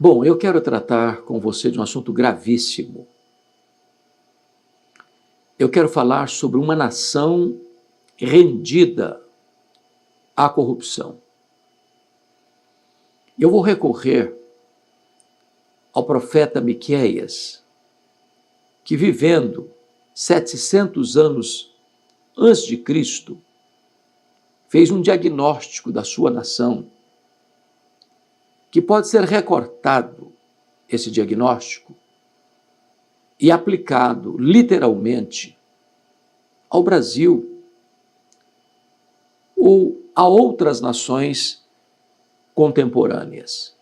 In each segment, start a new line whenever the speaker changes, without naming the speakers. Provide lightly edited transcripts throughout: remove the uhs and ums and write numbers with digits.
Bom, eu quero tratar com você de um assunto gravíssimo. Eu quero falar sobre uma nação rendida à corrupção. Eu vou recorrer ao profeta Miqueias, que vivendo 700 anos antes de Cristo, fez um diagnóstico da sua nação, que pode ser recortado, esse diagnóstico, e aplicado literalmente ao Brasil ou a outras nações contemporâneas.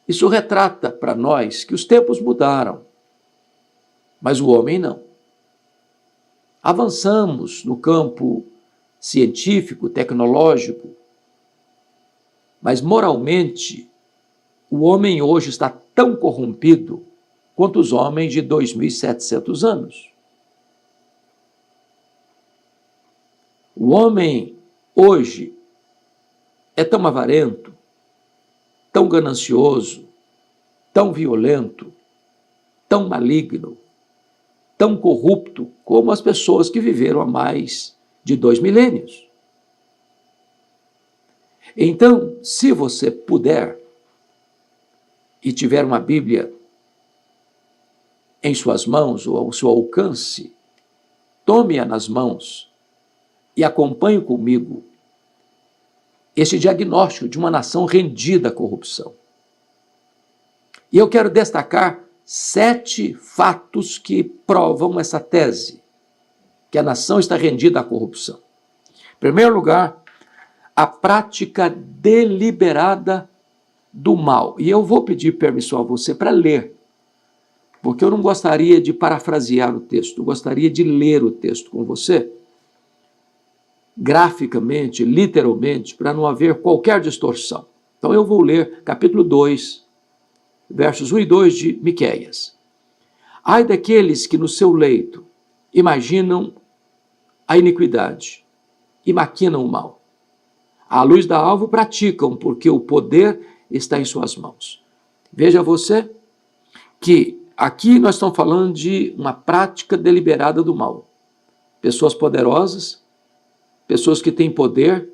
Isso retrata para nós que os tempos mudaram, mas o homem não. Avançamos no campo científico, tecnológico, mas moralmente o homem hoje está tão corrompido quanto os homens de 2.700 anos. O homem hoje é tão avarento, tão ganancioso, tão violento, tão maligno, tão corrupto como as pessoas que viveram há mais de 2 milênios. Então, se você puder e tiver uma Bíblia em suas mãos ou ao seu alcance, tome-a nas mãos e acompanhe comigo este diagnóstico de uma nação rendida à corrupção. E eu quero destacar 7 fatos que provam essa tese, que a nação está rendida à corrupção. Em primeiro lugar, a prática deliberada do mal. E eu vou pedir permissão a você para ler, porque eu não gostaria de parafrasear o texto, eu gostaria de ler o texto com você, graficamente, literalmente, para não haver qualquer distorção. Então eu vou ler capítulo 2, versos 1 e 2 de Miqueias. Ai daqueles que no seu leito imaginam a iniquidade e maquinam o mal. À luz da alva praticam, porque o poder está em suas mãos. Veja você que aqui nós estamos falando de uma prática deliberada do mal. Pessoas poderosas, pessoas que têm poder,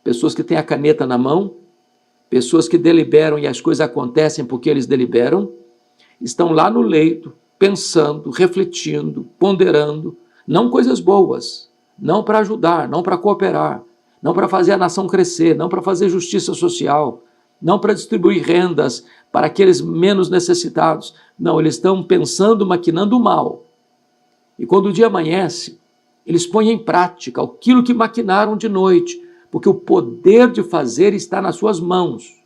pessoas que têm a caneta na mão, pessoas que deliberam e as coisas acontecem porque eles deliberam, estão lá no leito, pensando, refletindo, ponderando, não coisas boas, não para ajudar, não para cooperar, não para fazer a nação crescer, não para fazer justiça social, não para distribuir rendas para aqueles menos necessitados. Não, eles estão pensando, maquinando o mal. E quando o dia amanhece, eles põem em prática aquilo que maquinaram de noite, porque o poder de fazer está nas suas mãos.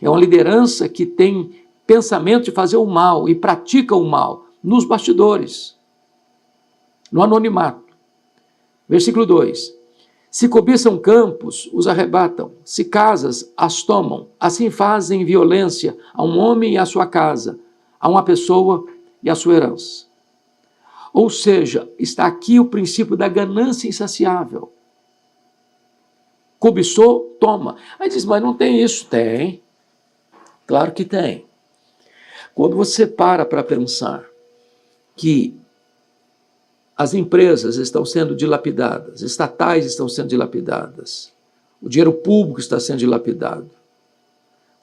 É uma liderança que tem pensamento de fazer o mal e pratica o mal nos bastidores, no anonimato. Versículo 2. Se cobiçam campos, os arrebatam. Se casas, as tomam. Assim fazem violência a um homem e a sua casa, a uma pessoa e a sua herança. Ou seja, está aqui o princípio da ganância insaciável. Cobiçou, toma. Aí diz, mas não tem isso. Tem. Claro que tem. Quando você para pensar que as empresas estão sendo dilapidadas, estatais estão sendo dilapidadas, o dinheiro público está sendo dilapidado.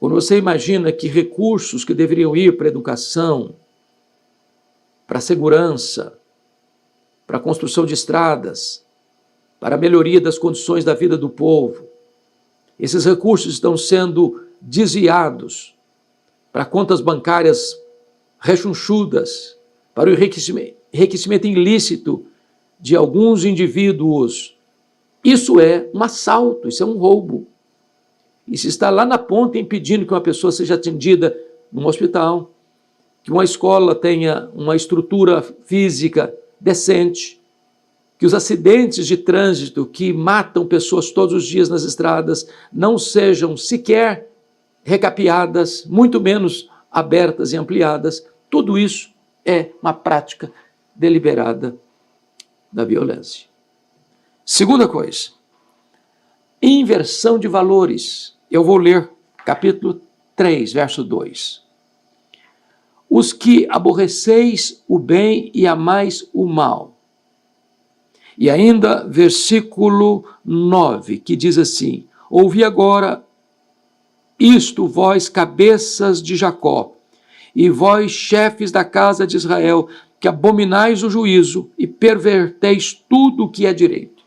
Quando você imagina que recursos que deveriam ir para a educação, para a segurança, para a construção de estradas, para a melhoria das condições da vida do povo, esses recursos estão sendo desviados para contas bancárias rechonchudas, para o enriquecimento ilícito de alguns indivíduos. Isso é um assalto, isso é um roubo. E se está lá na ponta impedindo que uma pessoa seja atendida num hospital, que uma escola tenha uma estrutura física decente, que os acidentes de trânsito que matam pessoas todos os dias nas estradas não sejam sequer recapeadas, muito menos abertas e ampliadas, tudo isso é uma prática deliberada da violência. Segunda coisa, inversão de valores. Eu vou ler capítulo 3, verso 2. Os que aborreceis o bem e amais o mal. E ainda versículo 9, que diz assim: ouvi agora isto, vós cabeças de Jacó, e vós chefes da casa de Israel, que abominais o juízo e perverteis tudo o que é direito.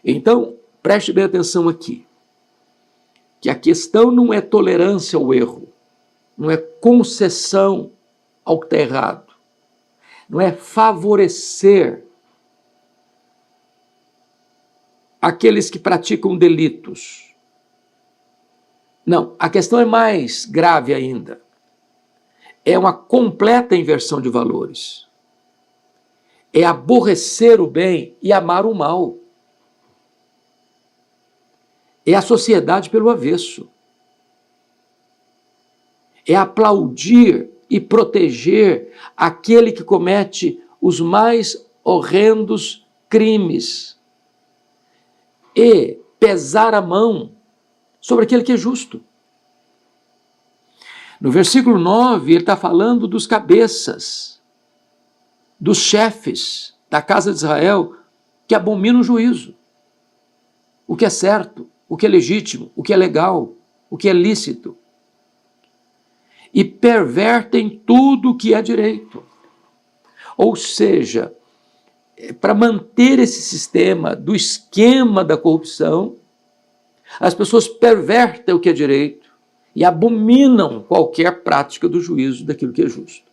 Então, preste bem atenção aqui, que a questão não é tolerância ao erro, não é concessão ao que está errado, não é favorecer aqueles que praticam delitos. Não, a questão é mais grave ainda. É uma completa inversão de valores. É aborrecer o bem e amar o mal. É a sociedade pelo avesso. É aplaudir e proteger aquele que comete os mais horrendos crimes e pesar a mão sobre aquele que é justo. No versículo 9, ele está falando dos cabeças, dos chefes da casa de Israel, que abominam o juízo. O que é certo, o que é legítimo, o que é legal, o que é lícito. E pervertem tudo o que é direito. Ou seja, para manter esse sistema do esquema da corrupção, as pessoas pervertem o que é direito e abominam qualquer prática do juízo daquilo que é justo.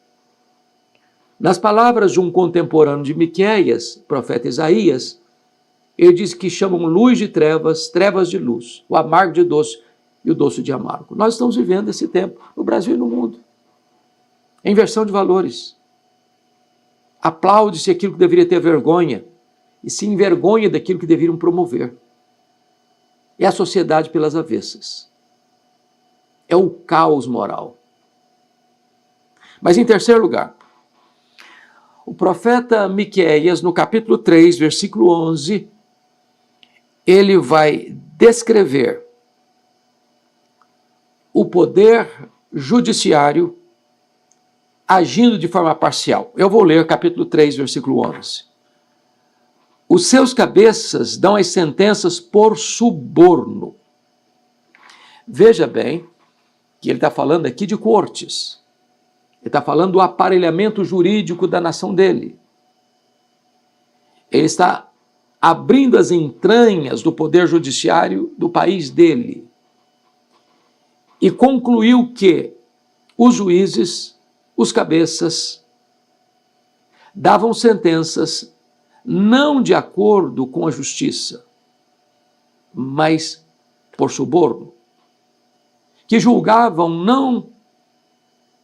Nas palavras de um contemporâneo de Miqueias, profeta Isaías, ele diz que chamam luz de trevas, trevas de luz, o amargo de doce e o doce de amargo. Nós estamos vivendo esse tempo no Brasil e no mundo. É inversão de valores. Aplaude-se aquilo que deveria ter vergonha e se envergonha daquilo que deveriam promover. É a sociedade pelas avessas. É o caos moral. Mas em terceiro lugar, o profeta Miqueias, no capítulo 3, versículo 11, ele vai descrever o poder judiciário agindo de forma parcial. Eu vou ler capítulo 3, versículo 11. Os seus cabeças dão as sentenças por suborno. Veja bem que ele está falando aqui de cortes. Ele está falando do aparelhamento jurídico da nação dele. Ele está abrindo as entranhas do poder judiciário do país dele. E concluiu que os juízes, os cabeças, davam sentenças não de acordo com a justiça, mas por suborno, que julgavam não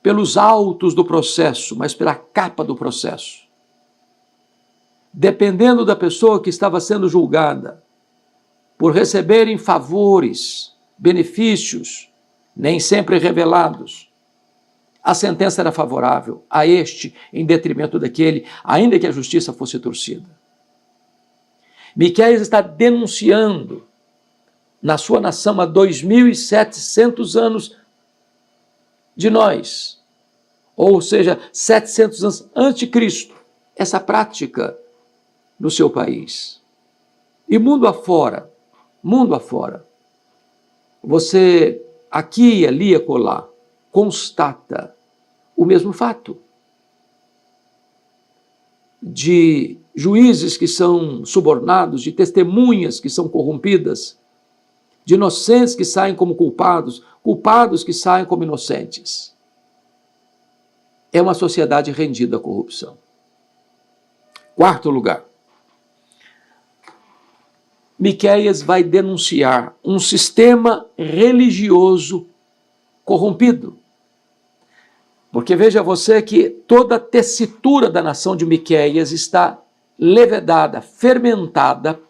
pelos autos do processo, mas pela capa do processo. Dependendo da pessoa que estava sendo julgada, por receberem favores, benefícios, nem sempre revelados, a sentença era favorável a este em detrimento daquele, ainda que a justiça fosse torcida. Miqueias está denunciando na sua nação há 2.700 anos de nós, ou seja, 700 anos antes de Cristo, essa prática no seu país. E mundo afora, você aqui e ali e acolá constata o mesmo fato de juízes que são subornados, de testemunhas que são corrompidas, de inocentes que saem como culpados, culpados que saem como inocentes. É uma sociedade rendida à corrupção. Quarto lugar, Miqueias vai denunciar um sistema religioso corrompido. Porque veja você que toda a tessitura da nação de Miqueias está levedada, fermentada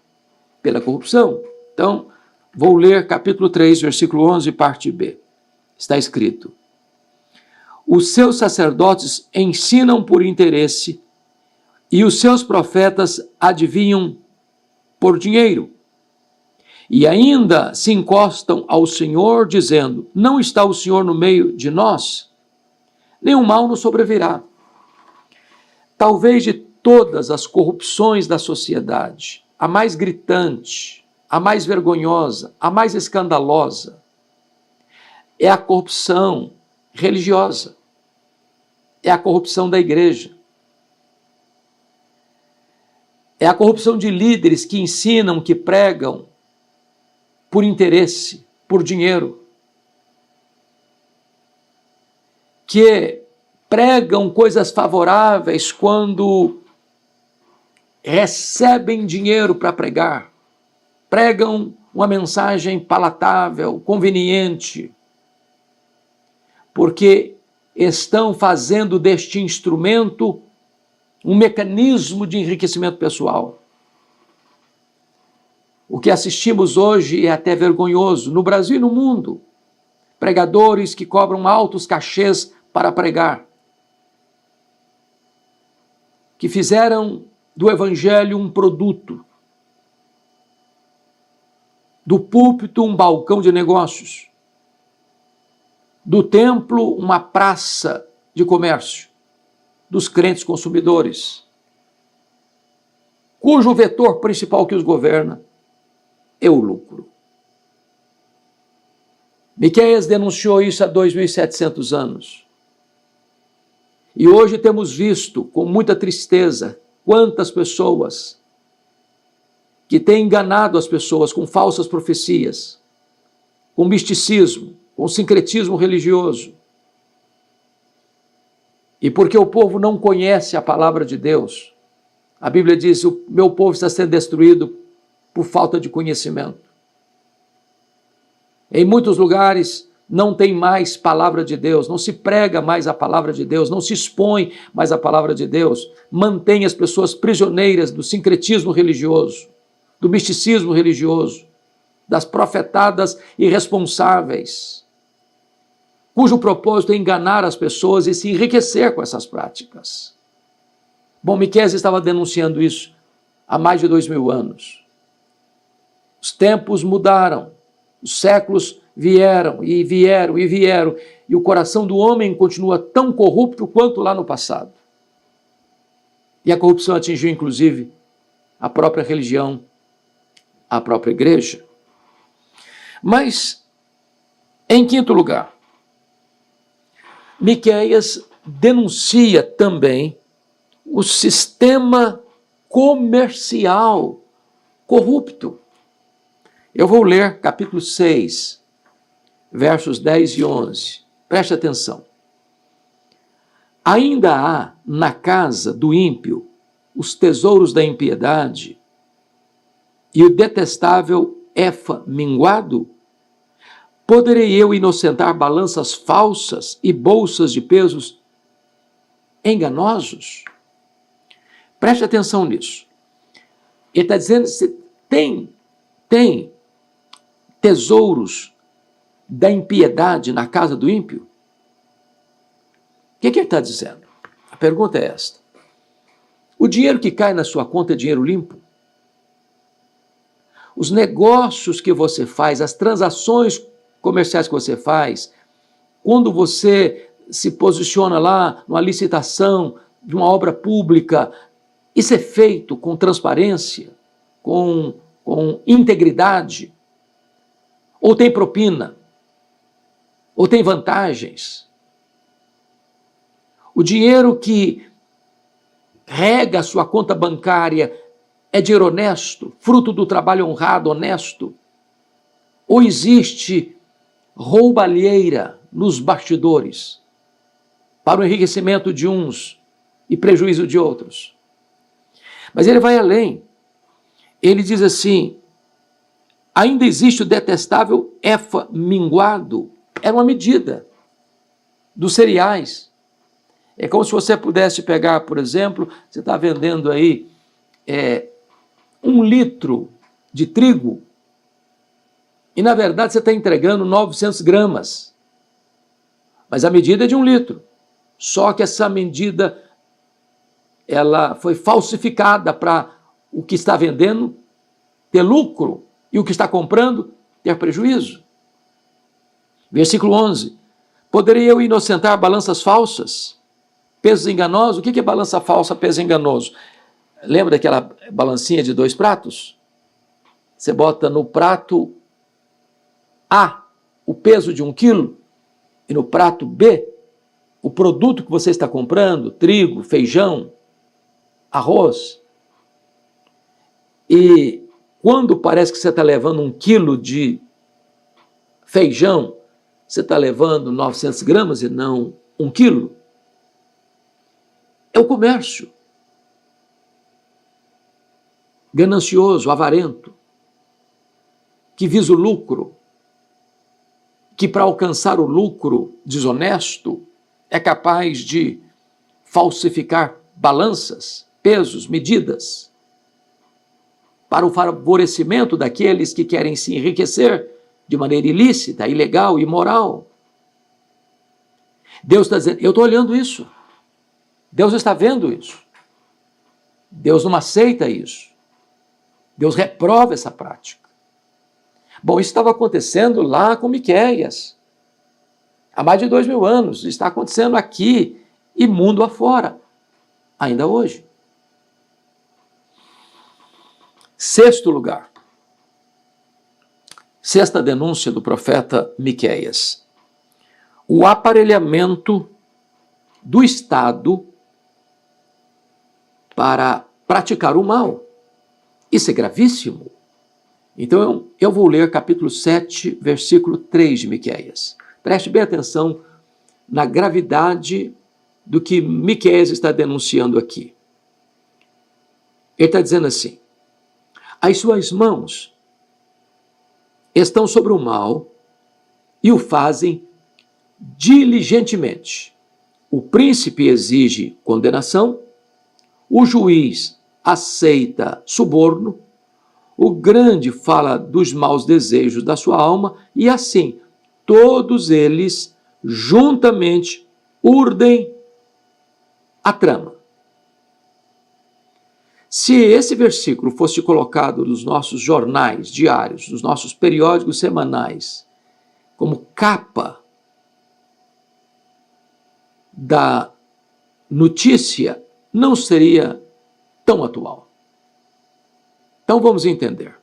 pela corrupção. Então, vou ler capítulo 3, versículo 11, parte B. Está escrito: os seus sacerdotes ensinam por interesse e os seus profetas adivinham por dinheiro. e ainda se encostam ao Senhor, dizendo: não está o Senhor no meio de nós? Nenhum mal nos sobrevirá. Talvez de todas as corrupções da sociedade, a mais gritante, a mais vergonhosa, a mais escandalosa, é a corrupção religiosa, é a corrupção da igreja, é a corrupção de líderes que ensinam, que pregam por interesse, por dinheiro, que pregam coisas favoráveis quando recebem dinheiro para pregar, pregam uma mensagem palatável, conveniente, porque estão fazendo deste instrumento um mecanismo de enriquecimento pessoal. O que assistimos hoje é até vergonhoso, no Brasil e no mundo. Pregadores que cobram altos cachês para pregar, que fizeram do evangelho um produto, do púlpito um balcão de negócios, do templo uma praça de comércio, dos crentes consumidores, cujo vetor principal que os governa é o lucro. Miqueias denunciou isso há 2.700 anos. E hoje temos visto, com muita tristeza, quantas pessoas que têm enganado as pessoas com falsas profecias, com misticismo, com sincretismo religioso. E porque o povo não conhece a palavra de Deus, a Bíblia diz: o meu povo está sendo destruído por falta de conhecimento. Em muitos lugares não tem mais palavra de Deus, não se prega mais a palavra de Deus, não se expõe mais a palavra de Deus, mantém as pessoas prisioneiras do sincretismo religioso, do misticismo religioso, das profetadas irresponsáveis, cujo propósito é enganar as pessoas e se enriquecer com essas práticas. Bom, Miqueias estava denunciando isso há mais de 2.000 anos. Os tempos mudaram, os séculos vieram, e o coração do homem continua tão corrupto quanto lá no passado. E a corrupção atingiu, inclusive, a própria religião, a própria igreja. Mas, em quinto lugar, Miqueias denuncia também o sistema comercial corrupto. Eu vou ler capítulo 6, versos 10 e 11. Preste atenção. Ainda há na casa do ímpio os tesouros da impiedade e o detestável Efa minguado? Poderei eu inocentar balanças falsas e bolsas de pesos enganosos? Preste atenção nisso. Ele está dizendo que tem tesouros da impiedade na casa do ímpio? O que ele está dizendo? A pergunta é esta. O dinheiro que cai na sua conta é dinheiro limpo? Os negócios que você faz, as transações comerciais que você faz, quando você se posiciona lá numa licitação de uma obra pública, isso é feito com transparência, com integridade? Ou tem propina? Ou tem vantagens? O dinheiro que rega a sua conta bancária é dinheiro honesto, fruto do trabalho honrado, honesto? Ou existe roubalheira nos bastidores para o enriquecimento de uns e prejuízo de outros? Mas ele vai além. Ele diz assim: ainda existe o detestável Efa minguado. Era uma medida dos cereais. É como se você pudesse pegar, por exemplo, você está vendendo aí 1 litro de trigo e, na verdade, você está entregando 900 gramas. Mas a medida é de 1 litro. Só que essa medida ela foi falsificada para o que está vendendo ter lucro e o que está comprando ter prejuízo. Versículo 11. Poderia eu inocentar balanças falsas, pesos enganosos? O que é balança falsa, peso enganoso? Lembra daquela balancinha de 2 pratos? Você bota no prato A o peso de 1 quilo e no prato B o produto que você está comprando, trigo, feijão, arroz. E quando parece que você está levando 1 quilo de feijão, você está levando 900 gramas e não 1 quilo. É o comércio. Ganancioso, avarento, que visa o lucro, que para alcançar o lucro desonesto é capaz de falsificar balanças, pesos, medidas, para o favorecimento daqueles que querem se enriquecer de maneira ilícita, ilegal, imoral. Deus está dizendo, eu estou olhando isso. Deus está vendo isso. Deus não aceita isso. Deus reprova essa prática. Bom, isso estava acontecendo lá com Miqueias. Há mais de 2000 anos. Está acontecendo aqui e mundo afora. Ainda hoje. 6º lugar. 6ª denúncia do profeta Miqueias. O aparelhamento do Estado para praticar o mal. Isso é gravíssimo. Então eu vou ler capítulo 7, versículo 3 de Miqueias. Preste bem atenção na gravidade do que Miqueias está denunciando aqui. Ele está dizendo assim: as suas mãos estão sobre o mal e o fazem diligentemente. O príncipe exige condenação, o juiz aceita suborno, o grande fala dos maus desejos da sua alma, e assim, todos eles juntamente urdem a trama. Se esse versículo fosse colocado nos nossos jornais diários, nos nossos periódicos semanais, como capa da notícia, não seria tão atual. Então vamos entender.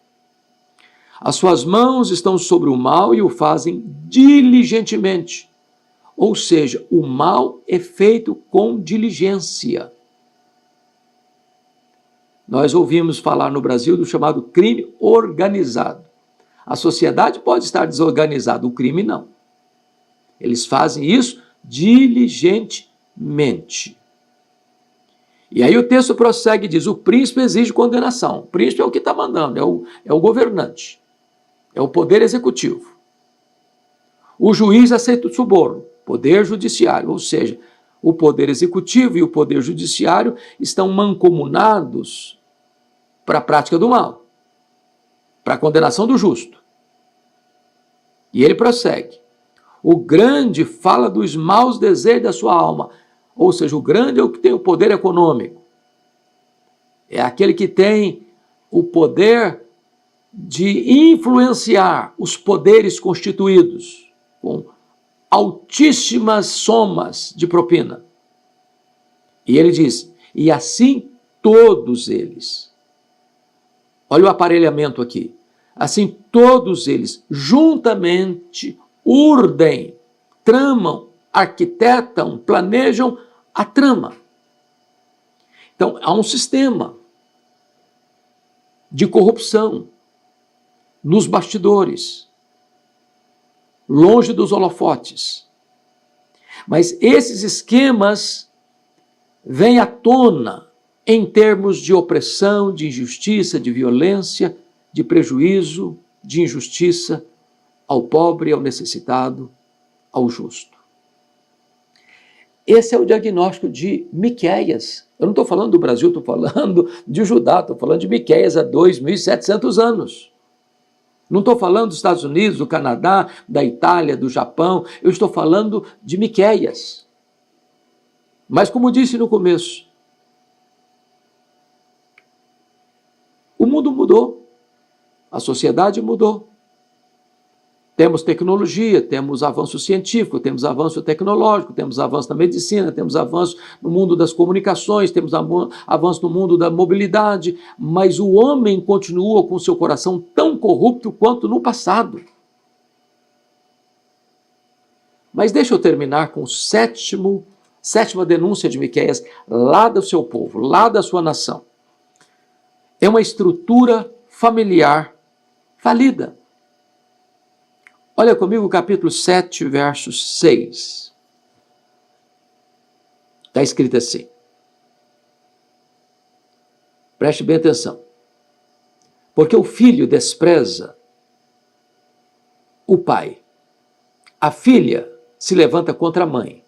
As suas mãos estão sobre o mal e o fazem diligentemente. Ou seja, o mal é feito com diligência. Nós ouvimos falar no Brasil do chamado crime organizado. A sociedade pode estar desorganizada, o crime não. Eles fazem isso diligentemente. E aí o texto prossegue e diz, o príncipe exige condenação. O príncipe é o que está mandando, é o governante, é o poder executivo. O juiz aceita o suborno, poder judiciário, ou seja, o poder executivo e o poder judiciário estão mancomunados para a prática do mal, para a condenação do justo. E ele prossegue. O grande fala dos maus desejos da sua alma. Ou seja, o grande é o que tem o poder econômico. É aquele que tem o poder de influenciar os poderes constituídos com altíssimas somas de propina. E ele diz, e assim todos eles. Olha o aparelhamento aqui. Assim todos eles juntamente urdem, tramam, arquitetam, planejam a trama. Então, há um sistema de corrupção nos bastidores, longe dos holofotes. Mas esses esquemas vêm à tona em termos de opressão, de injustiça, de violência, de prejuízo, de injustiça ao pobre, ao necessitado, ao justo. Esse é o diagnóstico de Miqueias. Eu não estou falando do Brasil, estou falando de Judá, estou falando de Miqueias há 2.700 anos. Não estou falando dos Estados Unidos, do Canadá, da Itália, do Japão, eu estou falando de Miqueias. Mas como disse no começo, o mundo mudou. A sociedade mudou. Temos tecnologia, temos avanço científico, temos avanço tecnológico, temos avanço na medicina, temos avanço no mundo das comunicações, temos avanço no mundo da mobilidade, mas o homem continua com seu coração tão corrupto quanto no passado. Mas deixa eu terminar com sétima denúncia de Miqueias, lá do seu povo, lá da sua nação. É uma estrutura familiar falida. Olha comigo o capítulo 7, verso 6. Está escrito assim. Preste bem atenção. Porque o filho despreza o pai. A filha se levanta contra a mãe.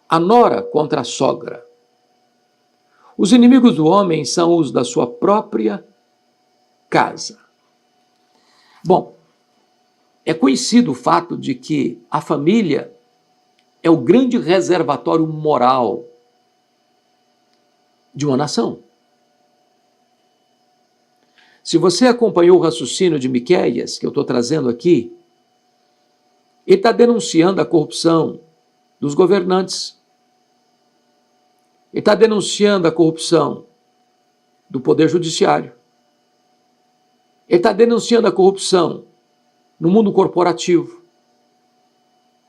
A nora contra a sogra. Os inimigos do homem são os da sua própria casa. Bom, é conhecido o fato de que a família é o grande reservatório moral de uma nação. Se você acompanhou o raciocínio de Miqueias, que eu estou trazendo aqui, ele está denunciando a corrupção dos governantes. Ele está denunciando a corrupção do poder judiciário. Ele está denunciando a corrupção no mundo corporativo.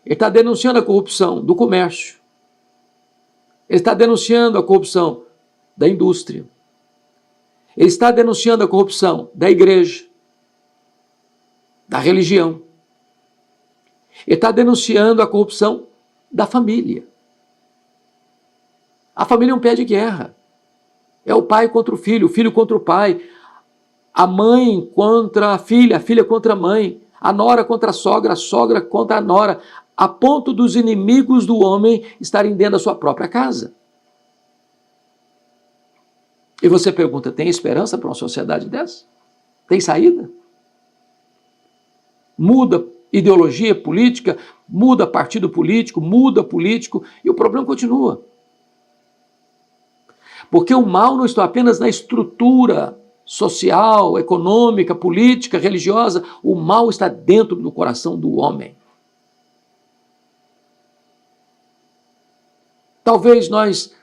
Ele está denunciando a corrupção do comércio. Ele está denunciando a corrupção da indústria. Ele está denunciando a corrupção da igreja, da religião. Ele está denunciando a corrupção da família. A família é um pé de guerra. É o pai contra o filho contra o pai, a mãe contra a filha contra a mãe, a nora contra a sogra contra a nora, a ponto dos inimigos do homem estarem dentro da sua própria casa. E você pergunta, tem esperança para uma sociedade dessa? Tem saída? Muda ideologia política, muda partido político, muda político, e o problema continua. Porque o mal não está apenas na estrutura social, econômica, política, religiosa, o mal está dentro do coração do homem. Talvez nós,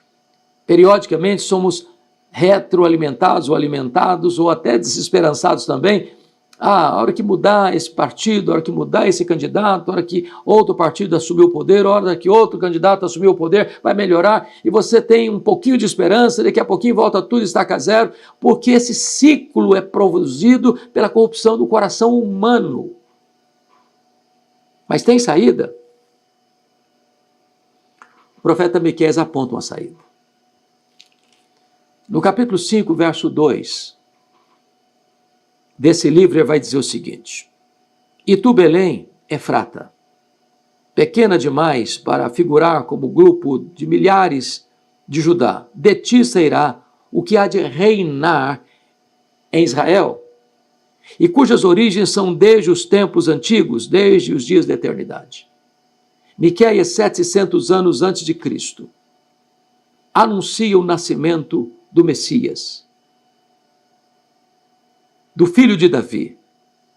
periodicamente, somos retroalimentados ou alimentados, ou até desesperançados também. A hora que mudar esse partido, a hora que mudar esse candidato, a hora que outro partido assumir o poder, a hora que outro candidato assumir o poder, vai melhorar, e você tem um pouquinho de esperança, daqui a pouquinho volta tudo e estaca zero, porque esse ciclo é produzido pela corrupção do coração humano. Mas tem saída? O profeta Miqueias aponta uma saída. No capítulo 5, verso 2, desse livro, ele vai dizer o seguinte: E tu, Belém, Efrata, pequena demais para figurar como grupo de milhares de Judá, de ti sairá o que há de reinar em Israel, e cujas origens são desde os tempos antigos, desde os dias da eternidade. Miqueias, 700 anos antes de Cristo, anuncia o nascimento do Messias, do filho de Davi,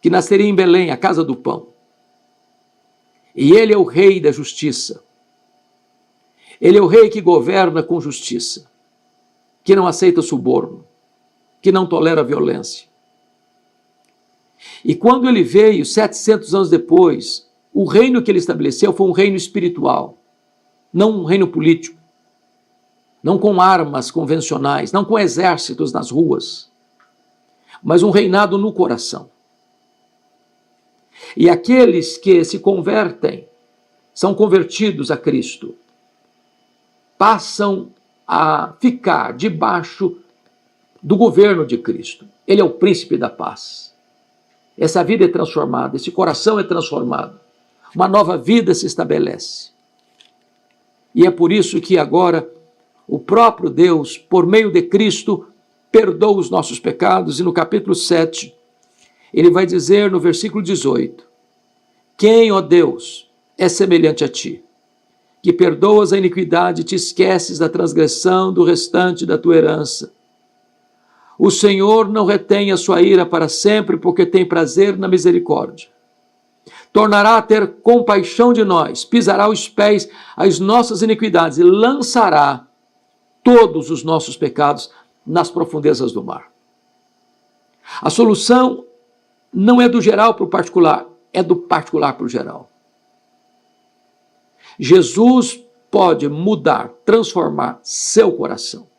que nasceria em Belém, a casa do pão. E ele é o rei da justiça. Ele é o rei que governa com justiça, que não aceita suborno, que não tolera violência. E quando ele veio, 700 anos depois, o reino que ele estabeleceu foi um reino espiritual, não um reino político, não com armas convencionais, não com exércitos nas ruas, mas um reinado no coração. E aqueles que se convertem, são convertidos a Cristo, passam a ficar debaixo do governo de Cristo. Ele é o príncipe da paz. Essa vida é transformada, esse coração é transformado. Uma nova vida se estabelece. E é por isso que agora o próprio Deus, por meio de Cristo, perdoa os nossos pecados. E no capítulo 7, ele vai dizer no versículo 18: Quem, ó Deus, é semelhante a ti, que perdoas a iniquidade e te esqueces da transgressão do restante da tua herança? O Senhor não retém a sua ira para sempre, porque tem prazer na misericórdia. Tornará a ter compaixão de nós, pisará os pés às nossas iniquidades e lançará todos os nossos pecados nas profundezas do mar. A solução não é do geral para o particular, é do particular para o geral. Jesus pode mudar, transformar seu coração.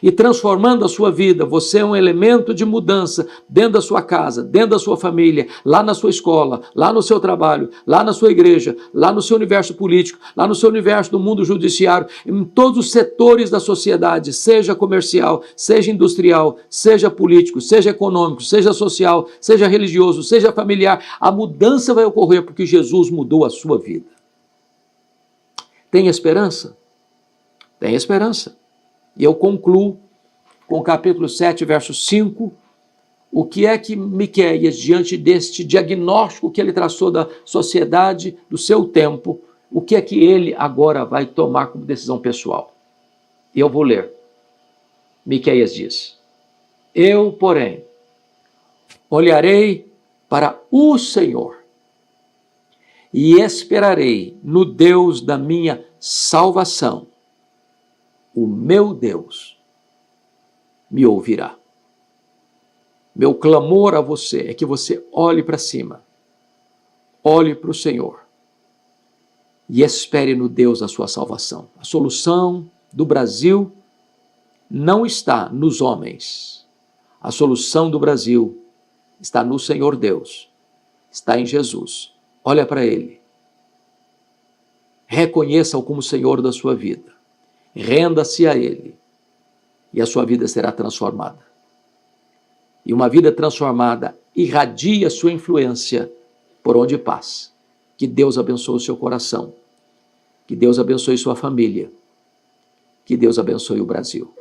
E transformando a sua vida, você é um elemento de mudança dentro da sua casa, dentro da sua família, lá na sua escola, lá no seu trabalho, lá na sua igreja, lá no seu universo político, lá no seu universo do mundo judiciário, em todos os setores da sociedade, seja comercial, seja industrial, seja político, seja econômico, seja social, seja religioso, seja familiar. A mudança vai ocorrer porque Jesus mudou a sua vida. Tem esperança? Tem esperança. E eu concluo com o capítulo 7, verso 5, o que é que Miqueias, diante deste diagnóstico que ele traçou da sociedade, do seu tempo, o que é que ele agora vai tomar como decisão pessoal? E eu vou ler. Miqueias diz: eu, porém, olharei para o Senhor e esperarei no Deus da minha salvação. O meu Deus me ouvirá. Meu clamor a você é que você olhe para cima, olhe para o Senhor e espere no Deus da sua salvação. A solução do Brasil não está nos homens. A solução do Brasil está no Senhor Deus, está em Jesus. Olha para Ele. Reconheça-o como Senhor da sua vida. Renda-se a Ele e a sua vida será transformada. E uma vida transformada irradia sua influência por onde passa. Que Deus abençoe o seu coração. Que Deus abençoe sua família. Que Deus abençoe o Brasil.